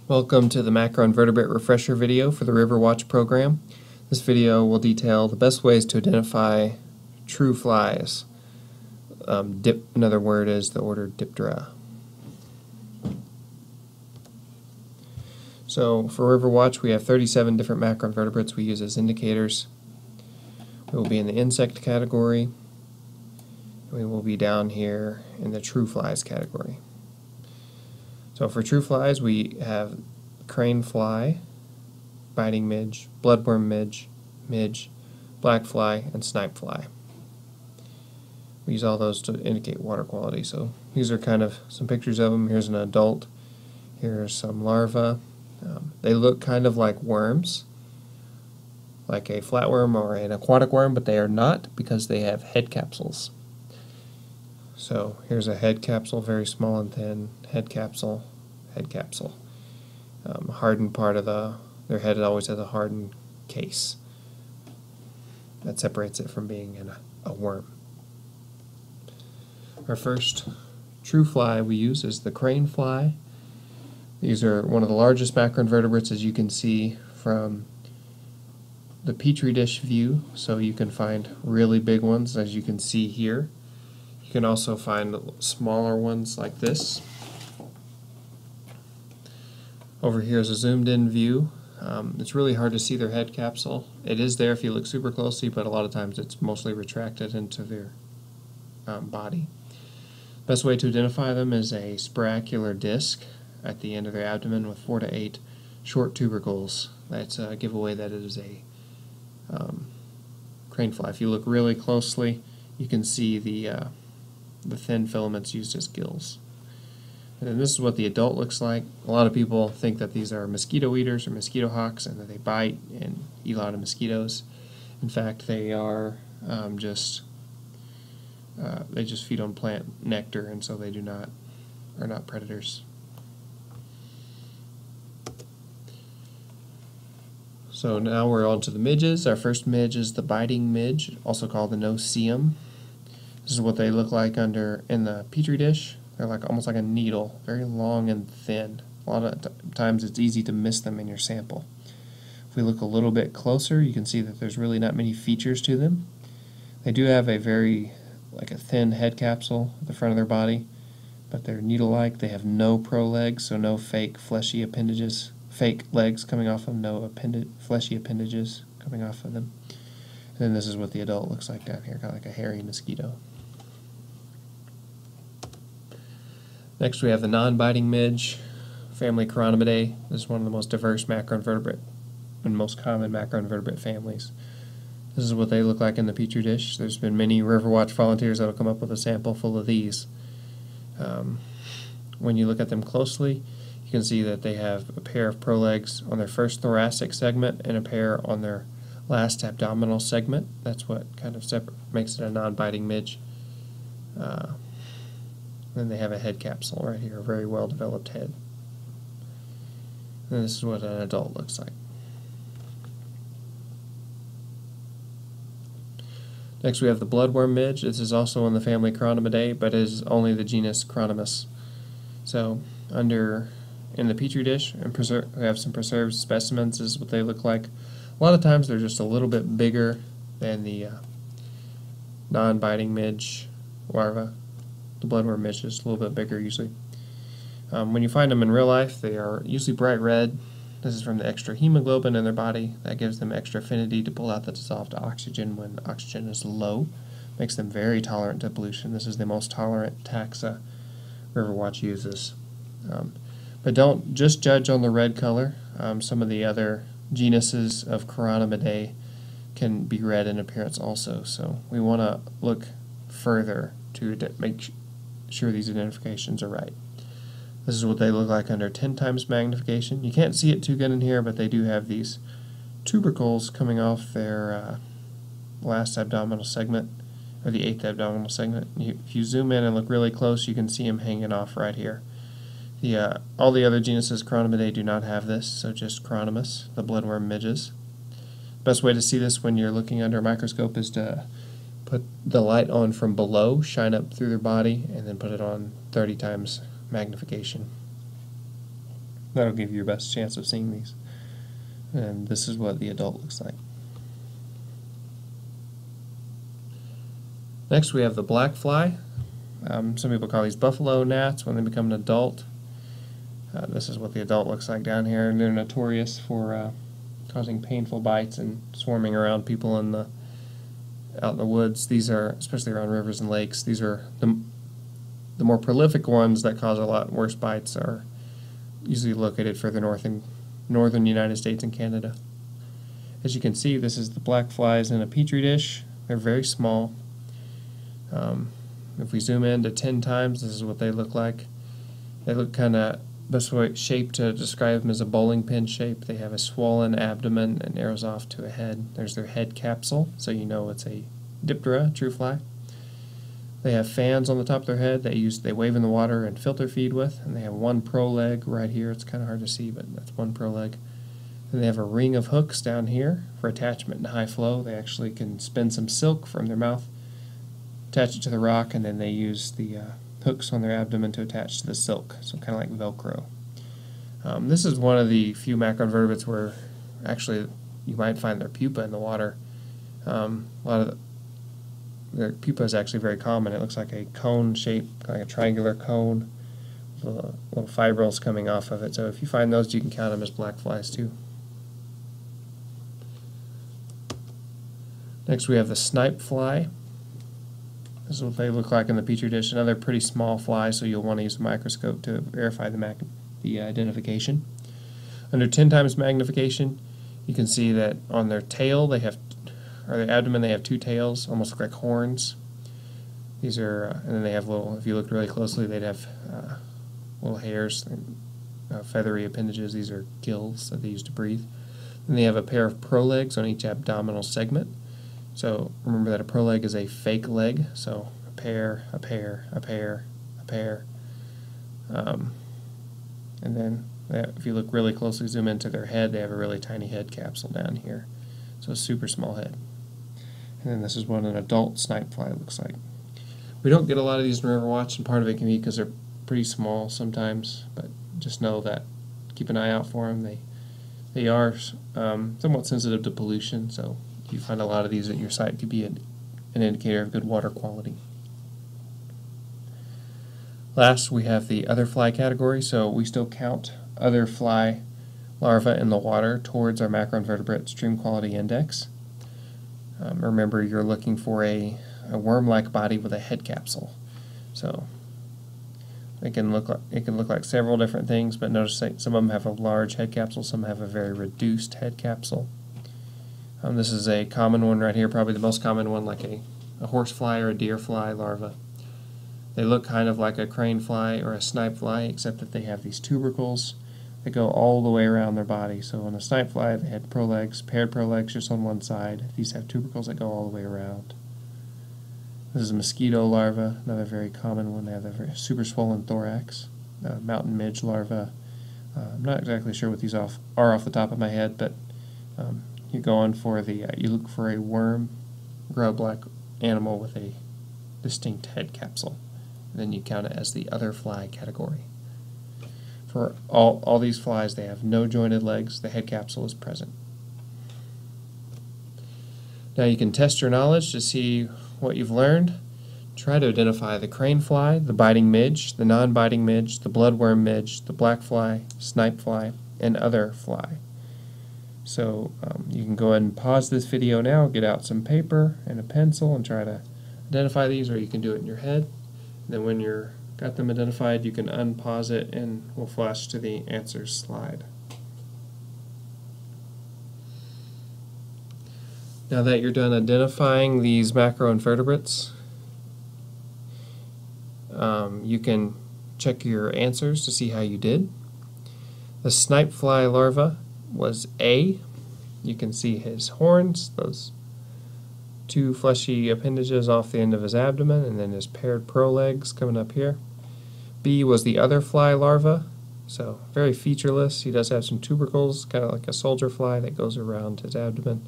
Welcome to the Macroinvertebrate refresher video for the RiverWatch program. This video will detail the best ways to identify true flies. Another word is the order Diptera. So for RiverWatch we have 37 different macroinvertebrates we use as indicators. We will be in the insect category. We will be down here in the true flies category. So for true flies, we have crane fly, biting midge, bloodworm midge, black fly, and snipe fly. We use all those to indicate water quality. So these are kind of some pictures of them. Here's an adult. Here's some larvae. They look kind of like worms, like a flatworm or an aquatic worm, but they are not because they have head capsules. So here's a head capsule, very small and thin, head capsule. Hardened part of their head always has a hardened case. That separates it from being a worm. Our first true fly we use is the crane fly. These are one of the largest macroinvertebrates, as you can see from the petri dish view, so you can find really big ones, as you can see here. You can also find smaller ones like this. Over here is a zoomed in view. It's really hard to see their head capsule. It is there if you look super closely, but a lot of times it's mostly retracted into their body. Best way to identify them is a spirocular disc at the end of their abdomen with 4 to 8 short tubercles. That's a giveaway that it is a crane fly. If you look really closely, you can see the thin filaments used as gills. And then this is what the adult looks like. A lot of people think that these are mosquito eaters or mosquito hawks and that they bite and eat a lot of mosquitoes. In fact, they are they just feed on plant nectar, and so they are not predators. So now we're on to the midges. Our first midge is the biting midge, also called the no-see-um. This is what they look like in the petri dish. They're almost like a needle, very long and thin. A lot of times it's easy to miss them in your sample. If we look a little bit closer, you can see that there's really not many features to them. They do have a a thin head capsule at the front of their body, but they're needle-like. They have no prolegs, so no fake fleshy appendages, fake legs coming off them, no fleshy appendages coming off of them. And then this is what the adult looks like down here, kind of like a hairy mosquito. Next we have the non-biting midge, family Chironomidae. This is one of the most diverse macroinvertebrate and most common macroinvertebrate families. This is what they look like in the petri dish. There's been many RiverWatch volunteers that will come up with a sample full of these. When you look at them closely, you can see that they have a pair of prolegs on their first thoracic segment and a pair on their last abdominal segment. That's what kind of makes it a non-biting midge. Then they have a head capsule right here, a very well-developed head. And this is what an adult looks like. Next we have the bloodworm midge. This is also in the family Chironomidae, but is only the genus Chironamus. So in the petri dish, and we have some preserved specimens. This is what they look like. A lot of times they're just a little bit bigger than the non-biting midge larva. The bloodworm midge is a little bit bigger usually. When you find them in real life, they are usually bright red. This is from the extra hemoglobin in their body. That gives them extra affinity to pull out the dissolved oxygen when oxygen is low. Makes them very tolerant to pollution. This is the most tolerant taxa RiverWatch uses. But don't just judge on the red color. Some of the other genuses of Chironomidae can be red in appearance also. So we want to look further to make sure these identifications are right. This is what they look like under 10 times magnification. You can't see it too good in here, but they do have these tubercles coming off their last abdominal segment, or the 8th abdominal segment. If you zoom in and look really close, you can see them hanging off right here. All the other genuses Chironomidae do not have this, so just Chironomus, the bloodworm midges. Best way to see this when you're looking under a microscope is to put the light on from below, shine up through their body, and then put it on 30 times magnification. That'll give you your best chance of seeing these. And this is what the adult looks like. Next we have the black fly. Some people call these buffalo gnats when they become an adult. This is what the adult looks like down here, and they're notorious for causing painful bites and swarming around people out in the woods. These are, especially around rivers and lakes, these are the more prolific ones that cause a lot worse bites are usually located further north in northern United States and Canada. As you can see, this is the black flies in a petri dish. They're very small. If we zoom in to 10 times, this is what they look like. They look kind of, best way shape to describe them is a bowling pin shape. They have a swollen abdomen and arrows off to a head. There's their head capsule, so you know it's a Diptera, true fly. They have fans on the top of their head they wave in the water and filter feed with, and they have one proleg right here. It's kind of hard to see, but that's one proleg. And they have a ring of hooks down here for attachment in high flow. They actually can spin some silk from their mouth, attach it to the rock, and then they use the hooks on their abdomen to attach to the silk, so kind of like Velcro. This is one of the few macroinvertebrates where actually you might find their pupa in the water. A lot of their pupa is actually very common. It looks like a cone shape, like a triangular cone, with little fibrils coming off of it. So if you find those, you can count them as black flies too. Next we have the snipe fly. This is what they look like in the petri dish. Another pretty small fly, so you'll want to use a microscope to verify the identification. Under 10 times magnification, you can see that on their tail or their abdomen they have two tails, almost look like horns. These are, and then they have little, if you look really closely, they'd have little hairs, feathery appendages. These are gills that they use to breathe. Then they have a pair of prolegs on each abdominal segment. So remember that a proleg is a fake leg, so a pair, a pair, a pair, a pair. And then if you look really closely, zoom into their head, they have a really tiny head capsule down here. So a super small head. And then this is what an adult snipe fly looks like. We don't get a lot of these in RiverWatch, and part of it can be because they're pretty small sometimes, but just know that, keep an eye out for them. They are somewhat sensitive to pollution, so if you find a lot of these at your site, it could be an indicator of good water quality. Last, we have the other fly category, so we still count other fly larvae in the water towards our macroinvertebrate stream quality index. Remember, you're looking for a worm-like body with a head capsule. So it can look like several different things, but notice that some of them have a large head capsule, some have a very reduced head capsule. This is a common one right here, probably the most common one, like a horsefly or a deer fly larva. They look kind of like a crane fly or a snipe fly, except that they have these tubercles that go all the way around their body. So on a snipe fly, they had prolegs, paired prolegs just on one side. These have tubercles that go all the way around. This is a mosquito larva, another very common one. They have a very super swollen thorax. Mountain midge larva. I'm not exactly sure what these are off the top of my head, but you go on for you look for a worm, grub-like animal with a distinct head capsule. And then you count it as the other fly category. For all these flies, they have no jointed legs. The head capsule is present. Now you can test your knowledge to see what you've learned. Try to identify the crane fly, the biting midge, the non-biting midge, the bloodworm midge, the black fly, snipe fly, and other fly. So you can go ahead and pause this video now, get out some paper and a pencil and try to identify these, or you can do it in your head. And then when you're got them identified, you can unpause it and we'll flash to the answers slide. Now that you're done identifying these macroinvertebrates, you can check your answers to see how you did. The snipe fly larva was A. You can see his horns, those two fleshy appendages off the end of his abdomen, and then his paired prolegs coming up here. B was the other fly larva, so very featureless. He does have some tubercles, kind of like a soldier fly that goes around his abdomen.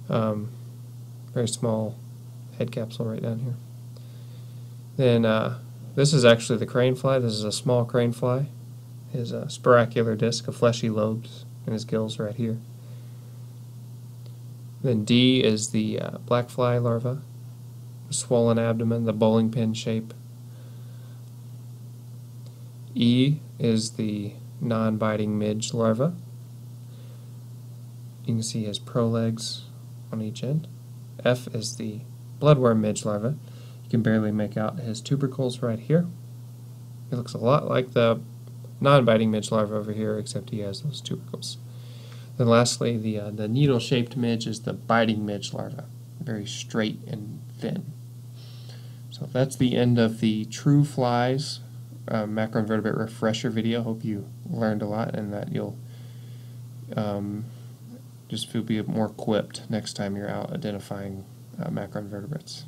Very small head capsule right down here. Then this is actually the crane fly. This is a small crane fly. his sporacular disc of fleshy lobes and his gills right here. Then D is the black fly larva, the swollen abdomen, the bowling pin shape. E is the non-biting midge larva. You can see his prolegs on each end. F is the bloodworm midge larva. You can barely make out his tubercles right here. It looks a lot like the non-biting midge larva over here, except he has those tubercles. Then lastly, the needle-shaped midge is the biting midge larva, very straight and thin. So that's the end of the True Flies macroinvertebrate refresher video. Hope you learned a lot and that you'll just be more equipped next time you're out identifying macroinvertebrates.